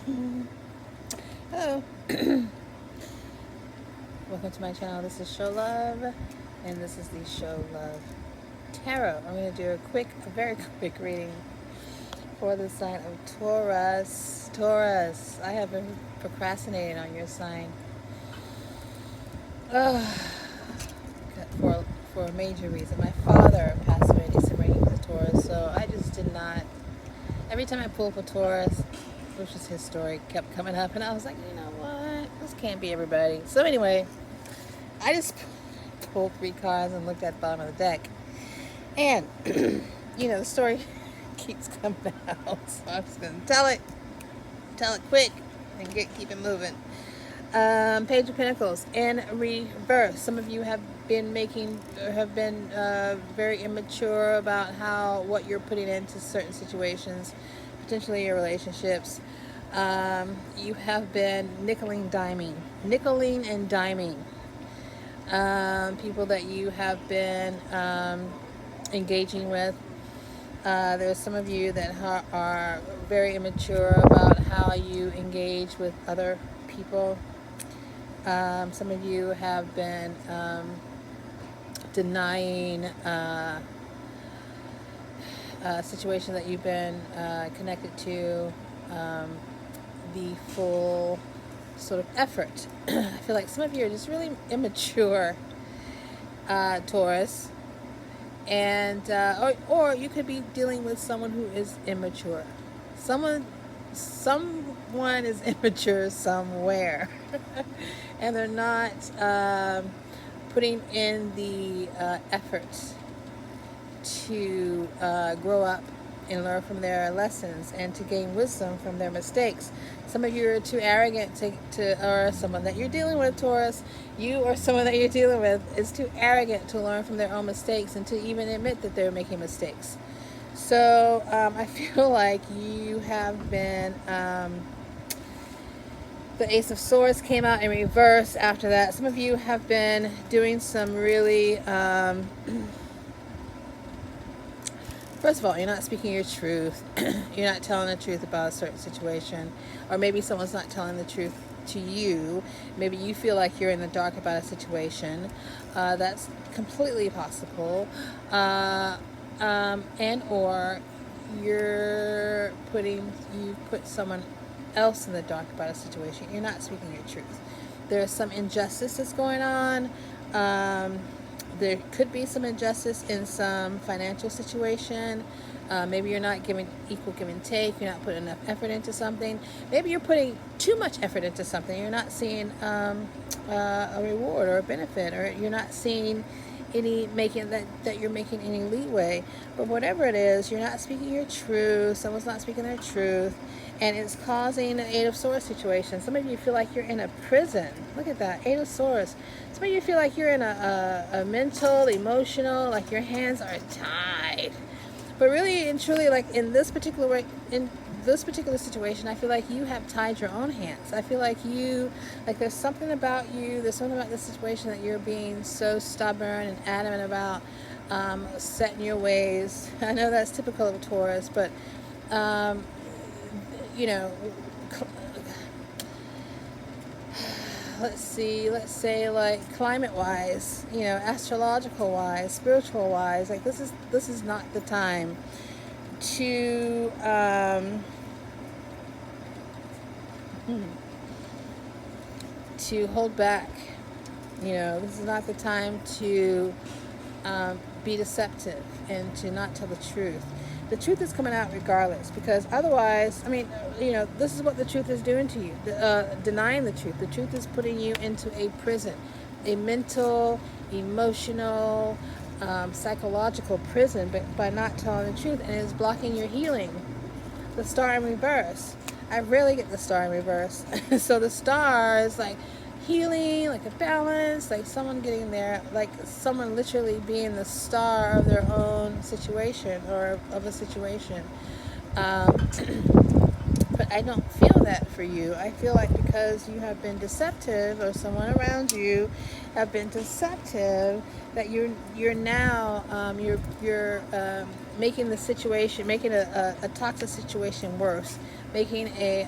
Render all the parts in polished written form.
Hello. Welcome to my channel. This is Show Love, and this is the Show Love Tarot. I'm going to do a very quick reading for the sign of Taurus. Taurus, I have been procrastinating on your sign for a major reason. My father passed away December. He was a Taurus, so I just did not. Every time I pull up a Taurus, which is his story, kept coming up, and I was like, you know what? This can't be everybody. So anyway, I just pulled 3 cards and looked at the bottom of the deck, and the story keeps coming out. So I'm just gonna tell it quick, and keep it moving. Page of Pentacles in reverse. Some of you have been very immature about what you're putting into certain situations, potentially your relationships. You have been nickeling and diming people that you have been engaging with. There's some of you that are very immature about how you engage with other people. Some of you have been denying a situation that you've been connected to the full sort of effort. I feel like some of you are just really immature, Taurus, and or you could be dealing with someone who is immature. Someone is immature somewhere, and they're not putting in the effort to grow up and learn from their lessons and to gain wisdom from their mistakes. Some of you are too arrogant or someone that you're dealing with, Taurus, you or someone that you're dealing with is too arrogant to learn from their own mistakes and to even admit that they're making mistakes. So I feel like you have been, the Ace of Swords came out in reverse after that. Some of you have been doing some really, first of all, you're not speaking your truth. You're not telling the truth about a certain situation. Or maybe someone's not telling the truth to you. Maybe you feel like you're in the dark about a situation. That's completely possible. And or you put someone else in the dark about a situation. You're not speaking your truth. There's some injustice that's going on. There could be some injustice in some financial situation. Maybe you're not giving equal give and take. You're not putting enough effort into something. Maybe you're putting too much effort into something. You're not seeing a reward or a benefit, or you're not seeing that you're making any leeway. But whatever it is, you're not speaking your truth. Someone's not speaking their truth, and it's causing an Eight of Swords situation. Some of you feel like you're in a prison. Look at that, Eight of Swords. Some of you feel like you're in a mental, emotional, like your hands are tied. But really and truly, like in this particular situation, I feel like you have tied your own hands. I feel like there's something about this situation that you're being so stubborn and adamant about, set in your ways. I know that's typical of a Taurus, but let's say like climate wise, astrological wise, spiritual wise, like this is not the time to hold back. This is not the time to be deceptive and to not tell the truth. The truth is coming out regardless, because otherwise, this is what the truth is doing to you. Denying the truth. The truth is putting you into a prison, a mental, emotional, psychological prison, but by not telling the truth, and it's blocking your healing. The Star in reverse. I rarely get the Star in reverse. So the Star is like healing, like a balance, like someone getting there, like someone literally being the star of their own situation or of a situation. But I don't feel that for you. I feel like because you have been deceptive, or someone around you have been deceptive, that you're now making the situation, making a toxic situation worse, making an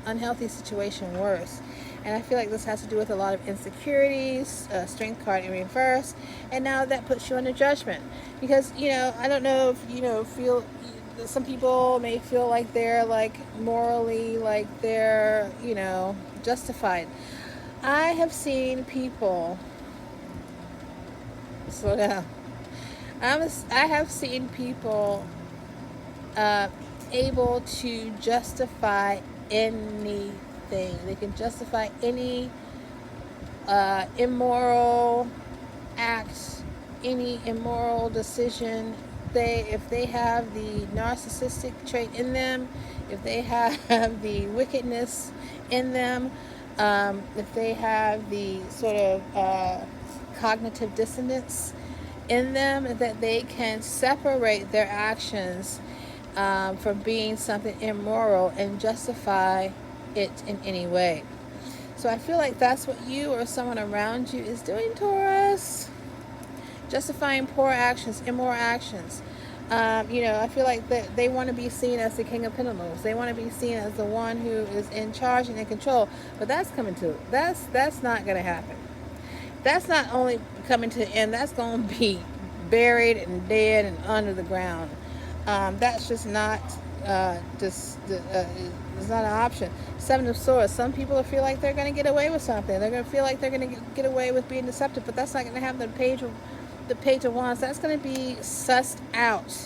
unhealthy situation worse. And I feel like this has to do with a lot of insecurities, strength card in reverse, and now that puts you under judgment. Because, I don't know if, feel, some people may feel like they're like morally, like they're, justified. I have seen people, slow down. I have seen people able to justify anything. They can justify any immoral act, any immoral decision. If they have the narcissistic trait in them, if they have the wickedness in them, if they have the sort of cognitive dissonance in them, that they can separate their actions from being something immoral and justify it in any way. So I feel like that's what you or someone around you is doing, Taurus. Justifying poor actions, immoral actions. I feel like that they want to be seen as the King of Pentacles. They want to be seen as the one who is in charge and in control. But that's not going to happen. That's not only coming to an end. That's going to be buried and dead and under the ground. That's just not it's not an option. Seven of Swords. Some people feel like they're going to get away with something. They're going to feel like they're going to get away with being deceptive, but that's not going to happen. The Page of Wands, that's going to be sussed out.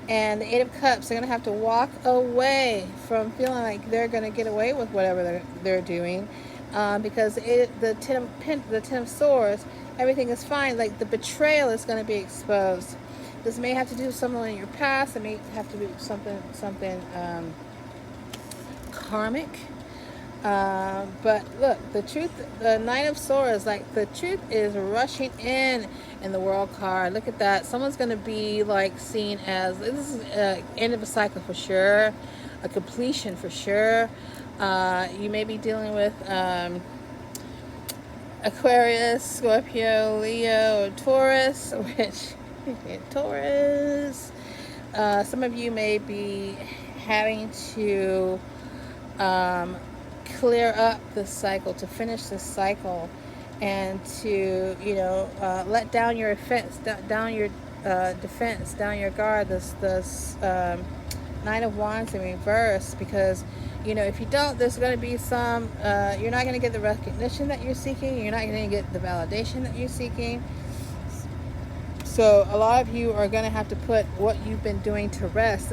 And the Eight of Cups, they're going to have to walk away from feeling like they're going to get away with whatever they're doing, because the Ten of Swords, everything is fine. Like the betrayal is going to be exposed. This may have to do with someone in your past. It may have to do with something karmic. But look, the truth, the Knight of Swords, like the truth is rushing in the World card. Look at that. Someone's going to be like seen as, this is end of a cycle for sure, a completion for sure. You may be dealing with Aquarius, Scorpio, Leo, or Taurus, which Taurus. Some of you may be having to clear up this cycle, to finish this cycle, and to let down your defense, down your guard. This Nine of Wands in reverse, because if you don't, there's going to be some you're not going to get the recognition that you're seeking. You're not going to get the validation that you're seeking. So a lot of you are going to have to put what you've been doing to rest.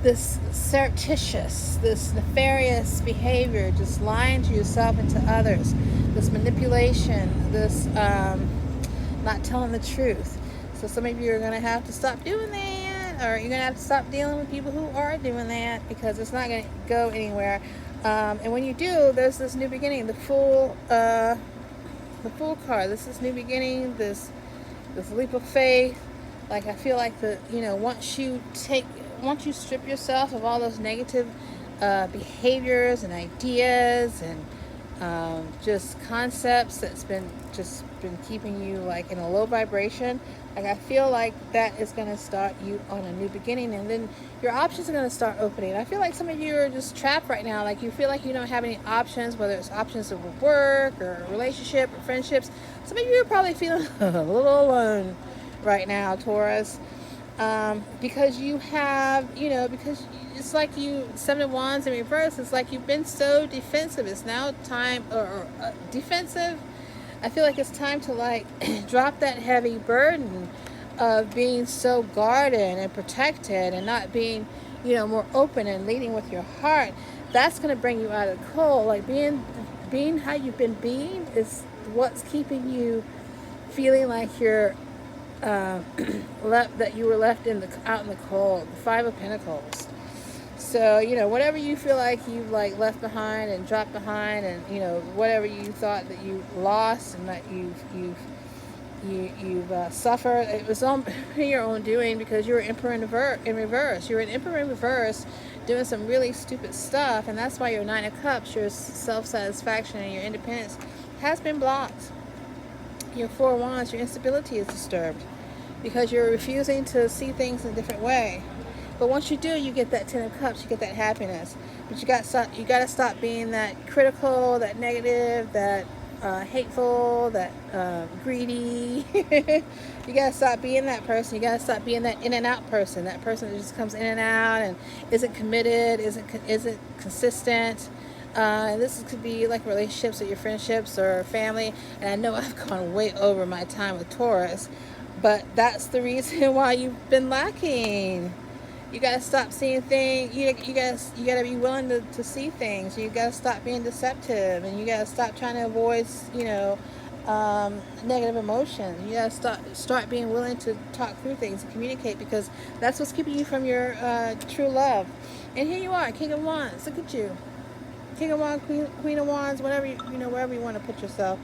This surreptitious, this nefarious behavior, just lying to yourself and to others, this manipulation, this not telling the truth. So some of you are going to have to stop doing that, or you're going to have to stop dealing with people who are doing that, because it's not going to go anywhere. And when you do, there's this new beginning, the Fool card. This is new beginning, this leap of faith. Like I feel like once you strip yourself of all those negative behaviors and ideas and just concepts that's been keeping you like in a low vibration, like I feel like that is going to start you on a new beginning, and then your options are going to start opening. I feel like some of you are just trapped right now. Like you feel like you don't have any options, whether it's options of work or relationship or friendships. Some of you are probably feeling a little alone right now, Taurus. Because you have, because it's like Seven of Wands in reverse, it's like you've been so defensive. It's now time, defensive. I feel like it's time to like drop that heavy burden of being so guarded and protected and not being, more open and leading with your heart. That's going to bring you out of the cold. Like being how you've been being is what's keeping you feeling like you're that you were left out in the cold. The Five of Pentacles. So whatever you feel like you've like left behind and dropped behind, and whatever you thought that you lost and that you've suffered, it was on your own doing, because you were Emperor in reverse. You're an Emperor in reverse, doing some really stupid stuff, and that's why your Nine of Cups, your self-satisfaction and your independence, has been blocked. Your Four of Wands, your instability is disturbed. because you're refusing to see things in a different way. But once you do, you get that Ten of Cups, you get that happiness. But you got to stop being that critical, that negative, that hateful, that greedy. You got to stop being that person. You got to stop being that in and out person. That person that just comes in and out and isn't committed, isn't consistent. This could be like relationships or your friendships or family. And I know I've gone way over my time with Taurus, but that's the reason why you've been lacking. You gotta stop seeing things. You gotta be willing to see things. You gotta stop being deceptive, and you gotta stop trying to avoid, negative emotions. You gotta start being willing to talk through things and communicate, because that's what's keeping you from your true love. And here you are, King of Wands. Look at you, King of Wands, Queen of Wands, whatever wherever you want to put yourself.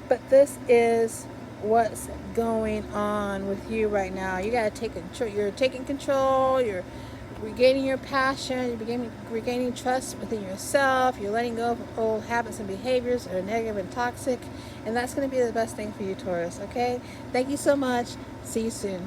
But this is what's going on with you right now. You got to take control. You're taking control. You're regaining your passion. You're regaining trust within yourself. You're letting go of old habits and behaviors that are negative and toxic. And that's going to be the best thing for you, Taurus. Okay? Thank you so much. See you soon.